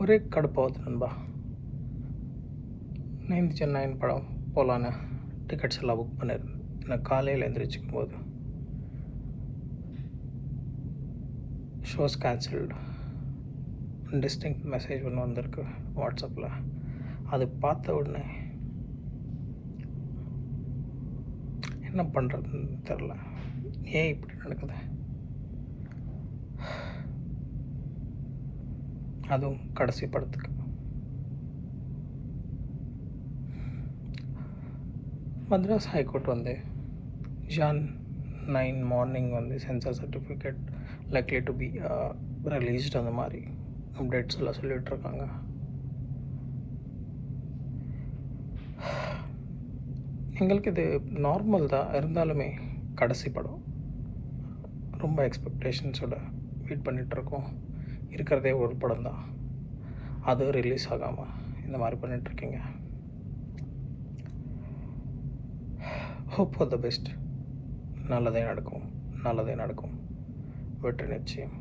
ஒரே கடுப்பாகுது நண்பா. 9th Gen 9 படம் போகலான்னு டிக்கெட்ஸ் எல்லாம் புக் பண்ணியிருந்தேன். நான் காலையில் எழுந்திரிச்சிக்கும் போது ஷோஸ் கேன்சல்டு டிஸ்டிங்க் மெசேஜ் ஒன்று வந்திருக்கு வாட்ஸ்அப்பில். அது பார்த்த உடனே என்ன பண்ணுறதுன்னு தெரில. ஏன் இப்படி நடக்குது? அதுவும் கடைசி படத்துக்கு. மദ്രാஸ் ஹைகோர்ட் வந்து ஜான் 9 மார்னிங் வந்து sensor certificate likely to be released அந்த மாதிரி அப்டேட்ஸ் எல்லாம் சொல்லிகிட்ருக்காங்க. எங்களுக்கு இது நார்மல் தான், இருந்தாலுமே கடைசி படம் ரொம்ப எக்ஸ்பெக்டேஷன்ஸோட வெயிட் பண்ணிகிட்ருக்கோம். இருக்கிறதே ஒரு படம் தான், அது ரிலீஸ் ஆகாமல் இந்த மாதிரி பண்ணிகிட்ருக்கீங்க. Hope for the best. நல்லதே நடக்கும், நல்லதே நடக்கும். வெற்றி நிச்சயம்.